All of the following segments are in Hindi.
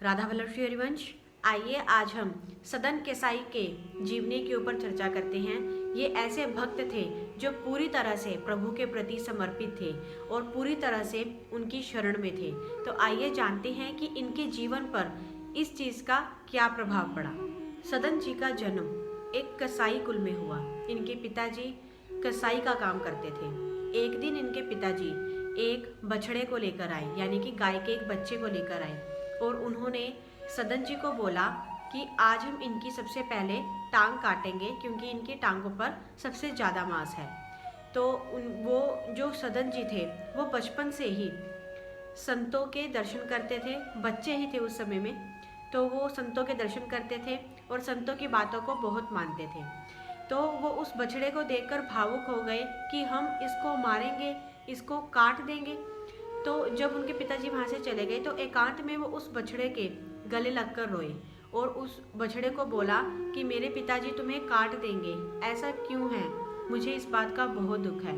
राधा वल्लभ श्री हरिवंश। आइए आज हम सदन केसाई के जीवनी के ऊपर चर्चा करते हैं। ये ऐसे भक्त थे जो पूरी तरह से प्रभु के प्रति समर्पित थे और पूरी तरह से उनकी शरण में थे। तो आइए जानते हैं कि इनके जीवन पर इस चीज़ का क्या प्रभाव पड़ा। सदन जी का जन्म एक कसाई कुल में हुआ। इनके पिताजी कसाई का काम करते थे। एक दिन इनके पिताजी एक बछड़े को लेकर आए, यानी कि गाय के एक बच्चे को लेकर आए और उन्होंने सदन जी को बोला कि आज हम इनकी सबसे पहले टांग काटेंगे क्योंकि इनकी टांगों पर सबसे ज़्यादा मांस है। तो वो जो सदन जी थे वो बचपन से ही संतों के दर्शन करते थे। बच्चे ही थे उस समय में, तो वो संतों के दर्शन करते थे और संतों की बातों को बहुत मानते थे। तो वो उस बछड़े को देखकर भावुक हो गए कि हम इसको मारेंगे, इसको काट देंगे। तो जब उनके पिताजी वहाँ से चले गए तो एकांत में वो उस बछड़े के गले लगकर रोए और उस बछड़े को बोला कि मेरे पिताजी तुम्हें काट देंगे, ऐसा क्यों है, मुझे इस बात का बहुत दुख है।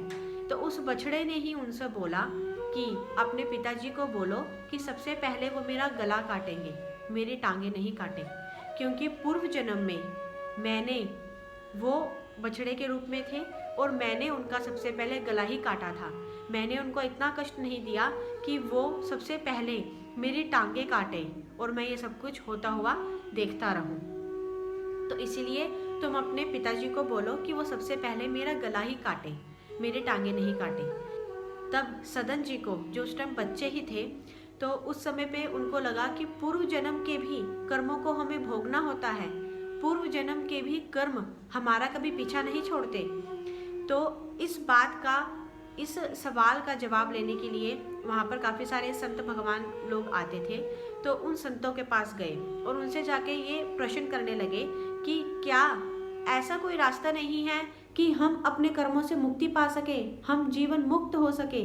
तो उस बछड़े ने ही उनसे बोला कि अपने पिताजी को बोलो कि सबसे पहले वो मेरा गला काटेंगे, मेरी टांगे नहीं काटें, क्योंकि पूर्व जन्म में मैंने वो बछड़े के रूप में थे और मैंने उनका सबसे पहले गला ही काटा था। मैंने उनको इतना कष्ट नहीं दिया कि वो सबसे पहले मेरी टांगे काटें और मैं ये सब कुछ होता हुआ देखता रहूं। तो इसीलिए तुम अपने पिताजी को बोलो कि वो सबसे पहले मेरा गला ही काटें, मेरे टांगे नहीं काटें। तब सदन जी को, जो उस टाइम बच्चे ही थे, तो उस समय पे उनको लगा कि पूर्व जन्म के भी कर्मों को हमें भोगना होता है, पूर्व जन्म के भी कर्म हमारा कभी पीछा नहीं छोड़ते। तो इस बात का, इस सवाल का जवाब लेने के लिए वहाँ पर काफ़ी सारे संत भगवान लोग आते थे। तो उन संतों के पास गए और उनसे जाके ये प्रश्न करने लगे कि क्या ऐसा कोई रास्ता नहीं है कि हम अपने कर्मों से मुक्ति पा सके, हम जीवन मुक्त हो सके,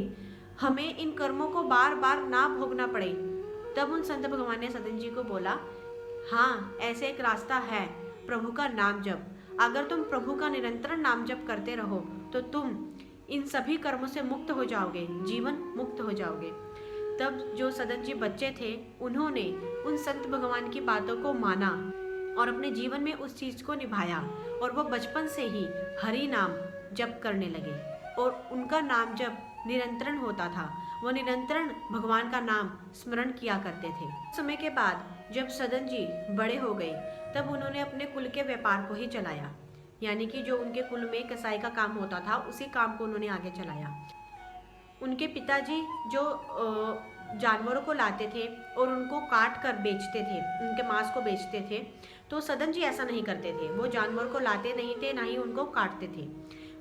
हमें इन कर्मों को बार बार ना भोगना पड़े। तब उन संत भगवान ने सदन जी को बोला, हाँ ऐसे एक रास्ता है, प्रभु का नाम जप। अगर तुम प्रभु का निरंतर नाम जप करते रहो तो तुम इन सभी कर्मों से मुक्त हो जाओगे, जीवन मुक्त हो जाओगे। तब जो सदन जी बच्चे थे उन्होंने उन संत भगवान की बातों को माना और अपने जीवन में उस चीज़ को निभाया और वो बचपन से ही हरि नाम जप करने लगे और उनका नाम जप निरंतरण होता था। वो निरंतरण भगवान का नाम स्मरण किया करते थे। समय के बाद जब सदन जी बड़े हो गए तब उन्होंने अपने कुल के व्यापार को ही चलाया, यानी कि जो उनके कुल में कसाई का काम होता था उसी काम को उन्होंने आगे चलाया। उनके पिताजी जो जानवरों को लाते थे और उनको काट कर बेचते थे, उनके मांस को बेचते थे, तो सदन जी ऐसा नहीं करते थे। वो जानवर को लाते नहीं थे, ना ही उनको काटते थे।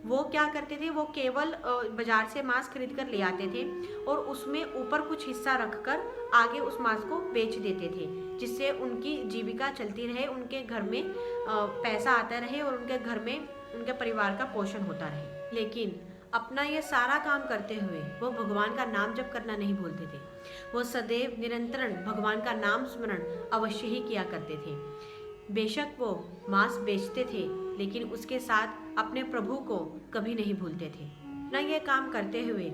वो क्या करते थे, वो केवल बाजार से मांस खरीद कर ले आते थे और उसमें ऊपर कुछ हिस्सा रखकर आगे उस मांस को बेच देते थे, जिससे उनकी जीविका चलती रहे, उनके घर में पैसा आता रहे और उनके घर में उनके परिवार का पोषण होता रहे। लेकिन अपना ये सारा काम करते हुए वो भगवान का नाम जप करना नहीं भूलते थे। वो सदैव निरंतरण भगवान का नाम स्मरण अवश्य ही किया करते थे। बेशक वो मांस बेचते थे लेकिन उसके साथ अपने प्रभु को कभी नहीं भूलते थे। न ये काम करते हुए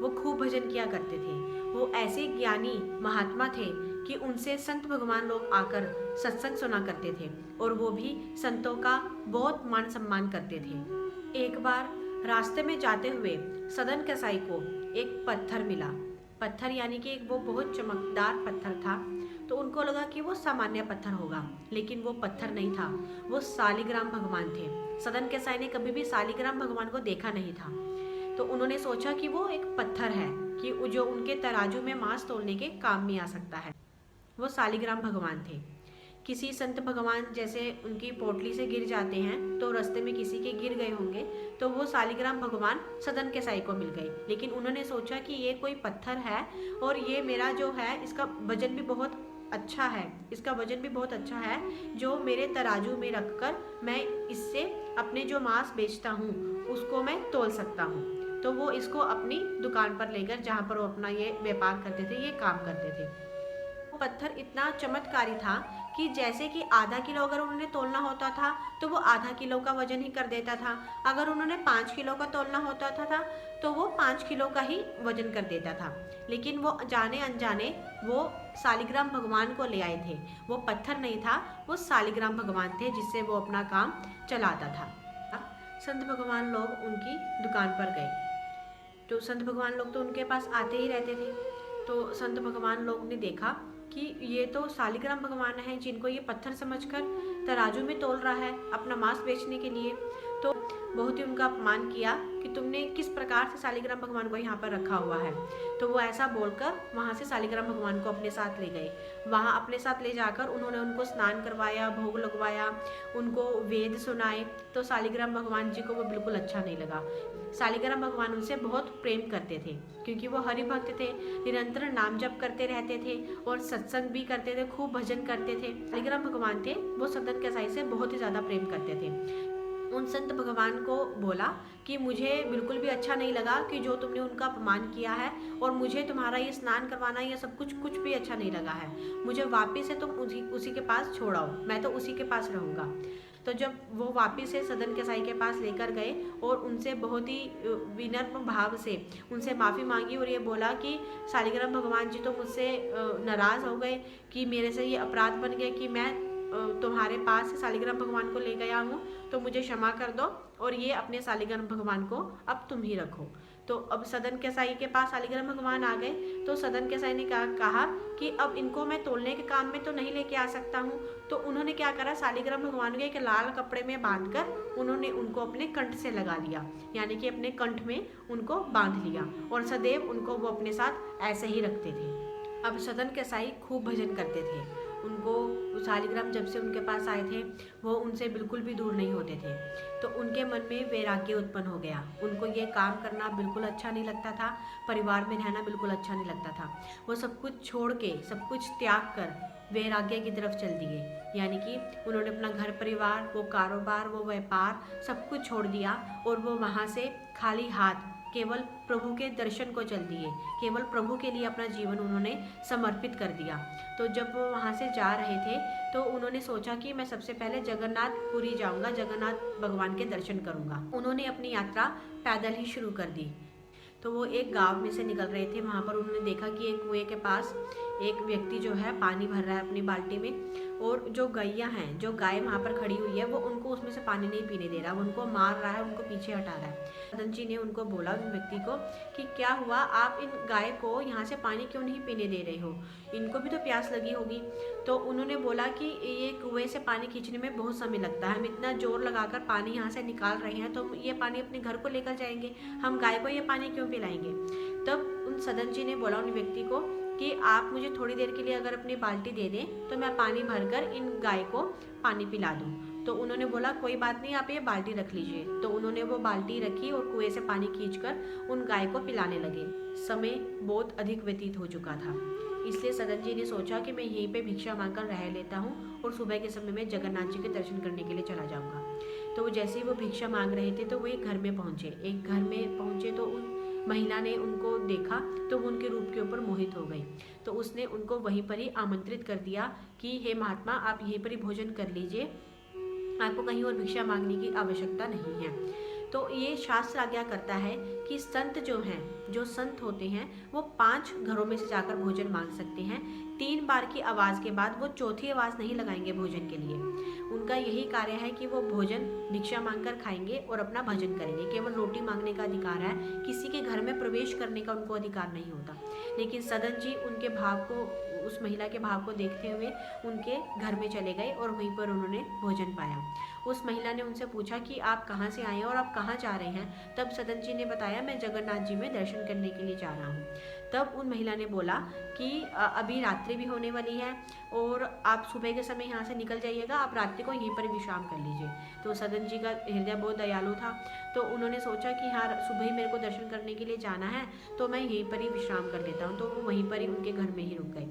वो खूब भजन किया करते थे। वो ऐसे ज्ञानी महात्मा थे कि उनसे संत भगवान लोग आकर सत्संग सुना करते थे और वो भी संतों का बहुत मान सम्मान करते थे। एक बार रास्ते में जाते हुए सदन कसाई को एक पत्थर मिला। पत्थर यानी कि एक वो बहुत चमकदार पत्थर था। तो उनको लगा कि वो सामान्य पत्थर होगा, लेकिन वो पत्थर नहीं था, वो शालिग्राम भगवान थे। सदन कसाई ने कभी भी शालिग्राम भगवान को देखा नहीं था। तो उन्होंने सोचा कि वो एक पत्थर है कि जो उनके तराजू में मांस तोलने के काम में आ सकता है। वो शालिग्राम भगवान थे। किसी संत भगवान जैसे उनकी पोटली से गिर जाते हैं तो रास्ते में किसी के गिर गए होंगे, तो वो शालिग्राम भगवान सदन कसाई को मिल गए। लेकिन उन्होंने सोचा कि ये कोई पत्थर है और ये मेरा जो है इसका वजन भी बहुत अच्छा है, इसका वजन भी बहुत अच्छा है, जो मेरे तराजू में रखकर मैं इससे अपने जो मांस बेचता हूँ उसको मैं तोल सकता हूँ। तो वो इसको अपनी दुकान पर लेकर, जहाँ पर वो अपना ये व्यापार करते थे, ये काम करते थे, पत्थर इतना चमत्कारी था कि जैसे कि आधा किलो अगर उन्होंने तोलना होता था तो वो आधा किलो का वजन ही कर देता था। अगर उन्होंने 5 किलो का तोलना होता था तो वो 5 किलो का ही वजन कर देता था। लेकिन वो जाने अनजाने वो शालिग्राम भगवान को ले आए थे। वो पत्थर नहीं था, वो शालिग्राम भगवान थे जिससे वो अपना काम चलाता था। संत भगवान लोग उनकी दुकान पर गए तो संत भगवान लोग तो उनके पास आते ही रहते थे। तो संत भगवान लोग ने देखा कि ये तो शालिग्राम भगवान हैं जिनको ये पत्थर समझकर तराजू में तोल रहा है अपना मांस बेचने के लिए। तो बहुत ही उनका अपमान किया कि तुमने किस प्रकार से शालिग्राम भगवान को यहाँ पर रखा हुआ है। तो वो ऐसा बोलकर वहाँ से शालिग्राम भगवान को अपने साथ ले गए। वहाँ अपने साथ ले जाकर उन्होंने उनको स्नान करवाया, भोग लगवाया, उनको वेद सुनाए। तो शालिग्राम भगवान जी को वो बिल्कुल अच्छा नहीं लगा। शालिग्राम भगवान उनसे बहुत प्रेम करते थे क्योंकि वो हरि भक्त थे, निरंतर नाम जप करते रहते थे और सत्संग भी करते थे, खूब भजन करते थे। शालिग्राम भगवान थे वो सदन केसाई से बहुत ही ज़्यादा प्रेम करते थे। उन संत भगवान को बोला कि मुझे बिल्कुल भी अच्छा नहीं लगा कि जो तुमने उनका अपमान किया है, और मुझे तुम्हारा ये स्नान करवाना ये सब कुछ भी अच्छा नहीं लगा है। मुझे वापिस से तुम उसी के पास छोड़ाओ, मैं तो उसी के पास रहूँगा। तो जब वो वापिस से सदन केसाई के पास लेकर गए और उनसे बहुत ही विनम्र भाव से उनसे माफ़ी मांगी और ये बोला कि शालिग्राम भगवान जी तो मुझसे नाराज़ हो गए कि मेरे से ये अपराध बन गए कि मैं तुम्हारे पास शालिग्राम भगवान को ले गया हूँ, तो मुझे क्षमा कर दो और ये अपने शालिग्राम भगवान को अब तुम ही रखो। तो अब सदन केसाई के पास शालिग्राम भगवान आ गए। तो सदन केसाई ने कहा कि अब इनको मैं तोलने के काम में तो नहीं लेके आ सकता हूँ। तो उन्होंने क्या करा, शालिग्राम भगवान को एक लाल कपड़े में बांधकर उन्होंने उनको अपने कंठ से लगा लिया, यानी कि अपने कंठ में उनको बांध लिया और सदैव उनको वो अपने साथ ऐसे ही रखते थे। अब सदन केसाई खूब भजन करते थे। उनको शालिग्राम जब से उनके पास आए थे वो उनसे बिल्कुल भी दूर नहीं होते थे। तो उनके मन में वैराग्य उत्पन्न हो गया। उनको ये काम करना बिल्कुल अच्छा नहीं लगता था, परिवार में रहना बिल्कुल अच्छा नहीं लगता था। वो सब कुछ छोड़ के, सब कुछ त्याग कर वैराग्य की तरफ चल दिए, यानी कि उन्होंने अपना घर परिवार, वो कारोबार, वो व्यापार सब कुछ छोड़ दिया और वो वहाँ से खाली हाथ केवल प्रभु के दर्शन को चल दिए। केवल प्रभु के लिए अपना जीवन उन्होंने समर्पित कर दिया। तो जब वो वहाँ से जा रहे थे तो उन्होंने सोचा कि मैं सबसे पहले जगन्नाथपुरी जाऊँगा, जगन्नाथ भगवान के दर्शन करूँगा। उन्होंने अपनी यात्रा पैदल ही शुरू कर दी। तो वो एक गांव में से निकल रहे थे। वहाँ पर उन्होंने देखा कि एक कुएं के पास एक व्यक्ति जो है पानी भर रहा है अपनी बाल्टी में, और जो गैया हैं, जो गाय वहाँ पर खड़ी हुई है, वो उनको उसमें से पानी नहीं पीने दे रहा, वो उनको मार रहा है, उनको पीछे हटा रहा है। सदन जी ने उनको बोला, उन व्यक्ति को, कि क्या हुआ, आप इन गाय को यहाँ से पानी क्यों नहीं पीने दे रहे हो, इनको भी तो प्यास लगी होगी। तो उन्होंने बोला कि ये कुएं से पानी खींचने में बहुत समय लगता है, हम इतना जोर लगाकर पानी यहाँ से निकाल रहे हैं, तो ये पानी अपने घर को लेकर जाएंगे, हम गाय को ये पानी क्यों पिलाएंगे। तब उन सदन जी ने बोला उन व्यक्ति को कि आप मुझे थोड़ी देर के लिए अगर अपनी बाल्टी दे दें तो मैं पानी भरकर इन गाय को पानी पिला दूं। तो उन्होंने बोला कोई बात नहीं, आप ये बाल्टी रख लीजिए। तो उन्होंने वो बाल्टी रखी और कुएं से पानी खींचकर उन गाय को पिलाने लगे। समय बहुत अधिक व्यतीत हो चुका था, इसलिए सदन जी ने सोचा कि मैं यहीं पे भिक्षा मांगकर रह लेता हूँ और सुबह के समय में जगन्नाथ जी के दर्शन करने के लिए चला जाऊँगा। तो जैसे ही वो भिक्षा मांग रहे थे तो वो एक घर में पहुँचे। एक घर में पहुँचे तो उन महिला ने उनको देखा तो वो उनके रूप के ऊपर मोहित हो गई। तो उसने उनको वहीं पर ही आमंत्रित कर दिया कि हे महात्मा, आप यहीं पर ही भोजन कर लीजिए, आपको कहीं और भिक्षा मांगने की आवश्यकता नहीं है। तो ये शास्त्र आज्ञा करता है कि संत जो हैं, जो संत होते हैं, वो 5 घरों में से जाकर भोजन मांग सकते हैं। 3 बार की आवाज़ के बाद वो चौथी आवाज़ नहीं लगाएंगे भोजन के लिए। उनका यही कार्य है कि वो भोजन भिक्षा मांगकर खाएंगे और अपना भजन करेंगे। केवल रोटी मांगने का अधिकार है, किसी के घर में प्रवेश करने का उनको अधिकार नहीं होता। लेकिन सदन जी उनके भाव को, उस महिला के भाव को देखते हुए उनके घर में चले गए और वहीं पर उन्होंने भोजन पाया। उस महिला ने उनसे पूछा कि आप कहाँ से आए हैं और आप कहाँ जा रहे हैं। तब सदन जी ने बताया, मैं जगन्नाथ जी में दर्शन करने के लिए जा रहा हूँ। तब उन महिला ने बोला कि अभी रात्रि भी होने वाली है और आप सुबह के समय यहाँ से निकल जाइएगा, आप रात्रि को यहीं पर विश्राम कर लीजिए। तो सदन जी का हृदय बहुत दयालु था, तो उन्होंने सोचा कि हाँ, सुबह ही मेरे को दर्शन करने के लिए जाना है, तो मैं यहीं पर ही विश्राम कर लेता हूँ। तो वो वहीं पर ही उनके घर में ही रुक गए।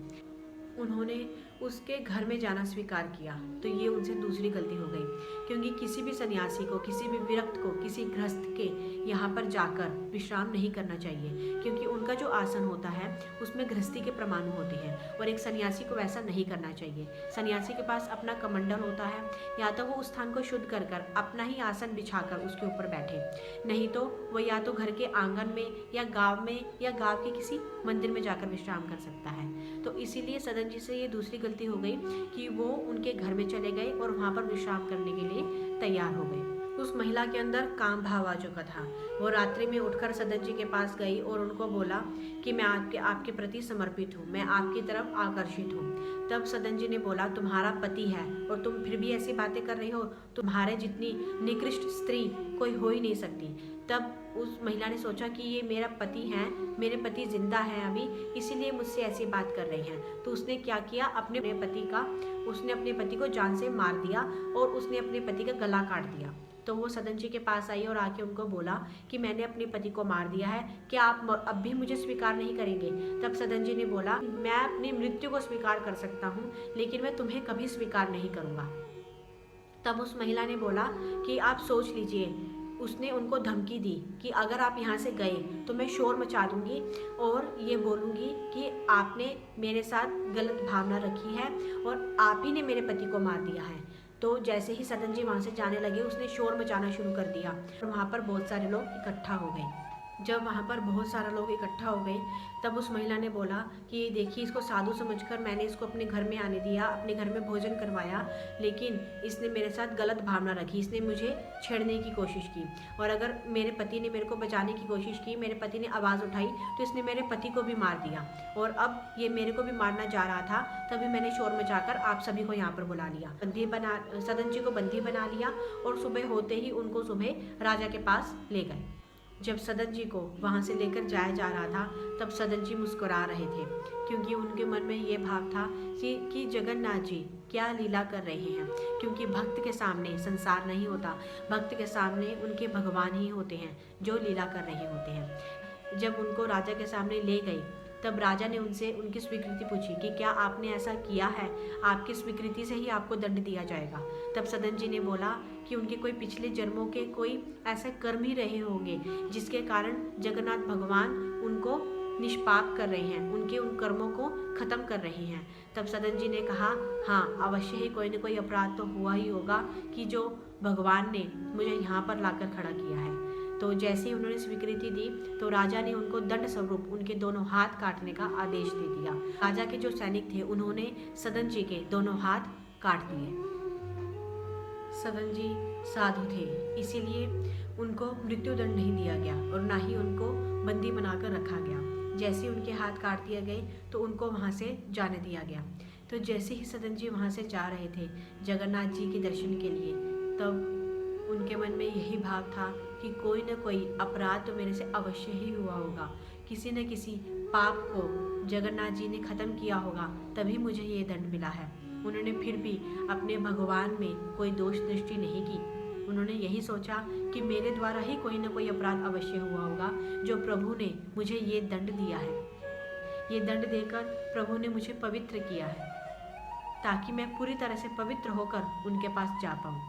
उन्होंने उसके घर में जाना स्वीकार किया, तो ये उनसे दूसरी गलती हो गई। क्योंकि किसी भी सन्यासी को, किसी भी विरक्त को, किसी गृहस्थ के यहाँ पर जाकर विश्राम नहीं करना चाहिए, क्योंकि उनका जो आसन होता है उसमें गृहस्थी के परमाणु होते हैं, और एक सन्यासी को वैसा नहीं करना चाहिए। सन्यासी के पास अपना कमंडल होता है, या तो वो उस स्थान को शुद्ध कर कर अपना ही आसन बिछाकर उसके ऊपर बैठे, नहीं तो वो या तो घर के आंगन में या गांव के किसी मंदिर में जाकर विश्राम कर सकता है। तो इसीलिए सदन जी से ये दूसरी गलती हो गई कि वो उनके घर में चले गए और वहाँ पर विश्राम करने के लिए तैयार हो गए। उस महिला के अंदर काम भाव आ चुका था। वो रात्रि में उठकर सदन जी के पास गई और उनको बोला कि मैं आपके प्रति समर्पित हूँ, मैं आपकी तरफ आकर्षित हूँ। तब सदन जी ने बोला, तुम्हारा पति है और तुम फिर भी ऐसी बातें कर रही हो, तुम्हारे जितनी निकृष्ट स्त्री कोई हो ही नहीं सकती। तब उस महिला ने सोचा कि ये मेरा पति है, मेरे पति जिंदा है अभी, इसीलिए मुझसे ऐसी बात कर रही हैं। तो उसने क्या किया, उसने अपने पति को जान से मार दिया और उसने अपने पति का गला काट दिया। तो वो सदन जी के पास आई और आके उनको बोला कि मैंने अपने पति को मार दिया है, क्या आप अब भी मुझे स्वीकार नहीं करेंगे? तब सदन जी ने बोला, मैं अपनी मृत्यु को स्वीकार कर सकता हूँ, लेकिन मैं तुम्हें कभी स्वीकार नहीं करूँगा। तब उस महिला ने बोला कि आप सोच लीजिए। उसने उनको धमकी दी कि अगर आप यहाँ से गए तो मैं शोर मचा दूंगी और ये बोलूँगी कि आपने मेरे साथ गलत भावना रखी है और आप ही ने मेरे पति को मार दिया है। तो जैसे ही सदन जी वहाँ से जाने लगे, उसने शोर मचाना शुरू कर दिया और वहाँ पर बहुत सारे लोग इकट्ठा हो गए। जब वहाँ पर बहुत सारा लोग इकट्ठा हो गए, तब उस महिला ने बोला कि देखिए, इसको साधु समझकर मैंने इसको अपने घर में आने दिया, अपने घर में भोजन करवाया, लेकिन इसने मेरे साथ गलत भावना रखी, इसने मुझे छेड़ने की कोशिश की, और अगर मेरे पति ने मेरे को बचाने की कोशिश की, मेरे पति ने आवाज़ उठाई तो इसने मेरे पति को भी मार दिया, और अब ये मेरे को भी मारना जा रहा था। तभी मैंने शोर मचाकर आप सभी को यहाँ पर बुला लिया, सदन जी को बंदी बना लिया, और सुबह होते ही उनको सुबह राजा के पास ले गए। जब सदन जी को वहाँ से लेकर जाया जा रहा था, तब सदन जी मुस्कुरा रहे थे, क्योंकि उनके मन में ये भाव था कि जगन्नाथ जी क्या लीला कर रहे हैं। क्योंकि भक्त के सामने संसार नहीं होता, भक्त के सामने उनके भगवान ही होते हैं जो लीला कर रहे होते हैं। जब उनको राजा के सामने ले गई, तब राजा ने उनसे उनकी स्वीकृति पूछी कि क्या आपने ऐसा किया है, आपकी स्वीकृति से ही आपको दंड दिया जाएगा। तब सदन जी ने बोला कि उनके कोई पिछले जन्मों के कोई ऐसे कर्म ही रहे होंगे जिसके कारण जगन्नाथ भगवान उनको निष्पाप कर रहे हैं, उनके उन कर्मों को खत्म कर रहे हैं। तब सदन जी ने कहा, हाँ, अवश्य ही कोई न कोई अपराध तो हुआ ही होगा कि जो भगवान ने मुझे यहाँ पर लाकर खड़ा किया है। तो जैसे ही उन्होंने स्वीकृति दी, तो राजा ने उनको दंड स्वरूप उनके दोनों हाथ काटने का आदेश दे दिया। राजा के जो सैनिक थे, उन्होंने सदन जी के दोनों हाथ काट दिए। सदन जी साधु थे, इसीलिए उनको मृत्युदंड नहीं दिया गया और ना ही उनको बंदी बनाकर रखा गया। जैसे उनके हाथ काट दिए गए तो उनको वहाँ से जाने दिया गया। तो जैसे ही सदन जी वहाँ से जा रहे थे जगन्नाथ जी के दर्शन के लिए, तब उनके मन में यही भाव था कि कोई न कोई अपराध तो मेरे से अवश्य ही हुआ होगा, किसी न किसी पाप को जगन्नाथ जी ने खत्म किया होगा, तभी मुझे ये दंड मिला है। उन्होंने फिर भी अपने भगवान में कोई दोष दृष्टि नहीं की। उन्होंने यही सोचा कि मेरे द्वारा ही कोई न कोई अपराध अवश्य हुआ होगा, जो प्रभु ने मुझे ये दंड दिया है। ये दंड देकर प्रभु ने मुझे पवित्र किया है, ताकि मैं पूरी तरह से पवित्र होकर उनके पास जा पाऊँ।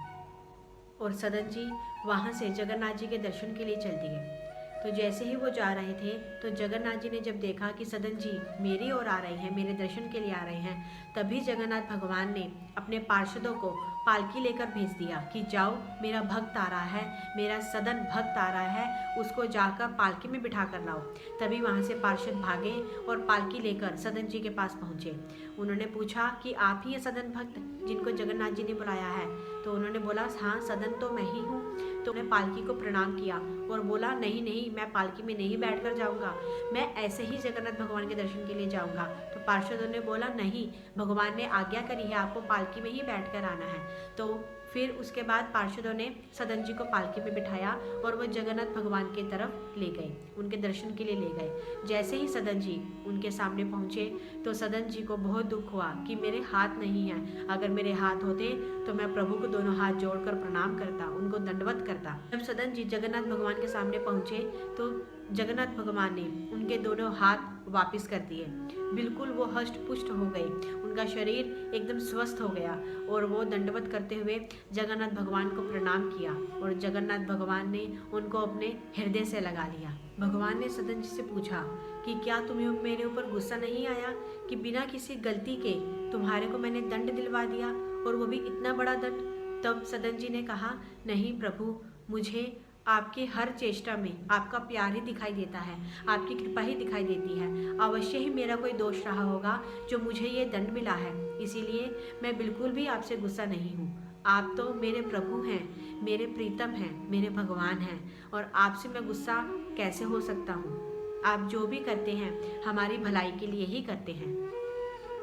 और सदन जी वहाँ से जगन्नाथ जी के दर्शन के लिए चल दिए। तो जैसे ही वो जा रहे थे, तो जगन्नाथ जी ने जब देखा कि सदन जी मेरी ओर आ रहे हैं, मेरे दर्शन के लिए आ रहे हैं, तभी जगन्नाथ भगवान ने अपने पार्षदों को पालकी लेकर भेज दिया कि जाओ, मेरा भक्त आ रहा है, मेरा सदन भक्त आ रहा है, उसको जाकर पालकी में बिठा कर लाओ। तभी वहाँ से पार्षद भागे और पालकी लेकर सदन जी के पास पहुँचे। उन्होंने पूछा कि आप ही हैं सदन भक्त जिनको जगन्नाथ जी ने बुलाया है? तो उन्होंने बोला, हाँ, सदन तो मैं ही हूँ। तो उन्होंने पालकी को प्रणाम किया और बोला, नहीं, मैं पालकी में नहीं बैठकर जाऊँगा, मैं ऐसे ही जगन्नाथ भगवान के दर्शन के लिए जाऊँगा। तो पार्षदों ने बोला, नहीं, भगवान ने आज्ञा करी है, आपको पालकी में ही बैठकर आना है। तो फिर उसके बाद पार्षदों ने सदन जी को पालकी में बिठाया और वो जगन्नाथ भगवान की तरफ ले गए, उनके दर्शन के लिए ले गए। जैसे ही सदन जी उनके सामने पहुँचे, तो सदन जी को बहुत दुख हुआ कि मेरे हाथ नहीं हैं, अगर मेरे हाथ होते तो मैं प्रभु को दोनों हाथ जोड़कर प्रणाम करता, उनको दंडवत करता। जब सदन जी जगन्नाथ भगवान के सामने पहुंचे तो जगन्नाथ भगवान ने उनके दोनों हाथ वापस कर दिए। बिल्कुल वो हष्ट पुष्ट हो गए, उनका शरीर एकदम स्वस्थ हो गया और वो दंडवत करते हुए जगन्नाथ भगवान को प्रणाम किया और जगन्नाथ भगवान ने उनको अपने हृदय से लगा लिया। भगवान ने सदन जी से पूछा कि क्या तुम्हें मेरे ऊपर गुस्सा नहीं आया कि बिना किसी गलती के तुम्हारे को मैंने दंड दिलवा दिया, और वो भी इतना बड़ा दंड। तब सदन जी ने कहा, नहीं प्रभु, मुझे आपकी हर चेष्टा में आपका प्यार ही दिखाई देता है, आपकी कृपा ही दिखाई देती है। अवश्य ही मेरा कोई दोष रहा होगा जो मुझे ये दंड मिला है, इसीलिए मैं बिल्कुल भी आपसे गुस्सा नहीं हूँ। आप तो मेरे प्रभु हैं, मेरे प्रीतम हैं, मेरे भगवान हैं, और आपसे मैं गुस्सा कैसे हो सकता हूँ। आप जो भी करते हैं हमारी भलाई के लिए ही करते हैं।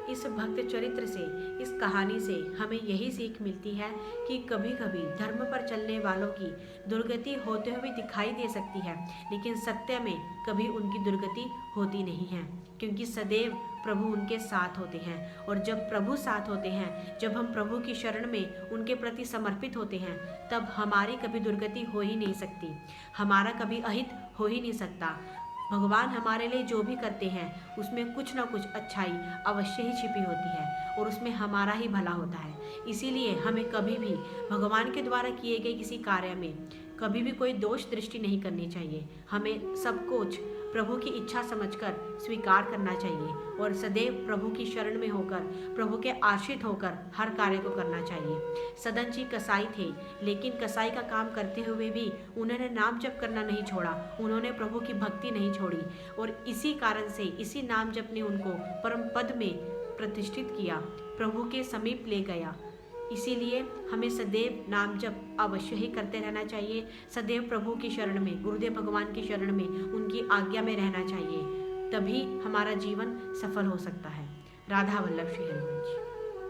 इस भक्त चरित्र से, इस कहानी से हमें यही सीख मिलती है कि कभी कभी धर्म पर चलने वालों की दुर्गति होते हुए दिखाई दे सकती है, लेकिन सत्य में कभी उनकी दुर्गति होती नहीं है, क्योंकि सदैव प्रभु उनके साथ होते हैं। और जब प्रभु साथ होते हैं, जब हम प्रभु की शरण में उनके प्रति समर्पित होते हैं, तब हमारी कभी दुर्गति हो ही नहीं सकती, हमारा कभी अहित हो ही नहीं सकता। भगवान हमारे लिए जो भी करते हैं उसमें कुछ ना कुछ अच्छाई अवश्य ही छिपी होती है और उसमें हमारा ही भला होता है। इसीलिए हमें कभी भी भगवान के द्वारा किए गए किसी कार्य में कभी भी कोई दोष दृष्टि नहीं करनी चाहिए। हमें सब कुछ प्रभु की इच्छा समझकर स्वीकार करना चाहिए और सदैव प्रभु की शरण में होकर, प्रभु के आश्रित होकर हर कार्य को करना चाहिए। सदन जी कसाई थे, लेकिन कसाई का काम करते हुए भी उन्होंने नाम जप करना नहीं छोड़ा, उन्होंने प्रभु की भक्ति नहीं छोड़ी, और इसी कारण से इसी नाम जप ने उनको परम पद में प्रतिष्ठित किया, प्रभु के समीप ले गया। इसीलिए हमें सदैव नाम जप अवश्य ही करते रहना चाहिए, सदैव प्रभु की शरण में, गुरुदेव भगवान की शरण में, उनकी आज्ञा में रहना चाहिए, तभी हमारा जीवन सफल हो सकता है। राधा वल्लभ श्री हरिवंश।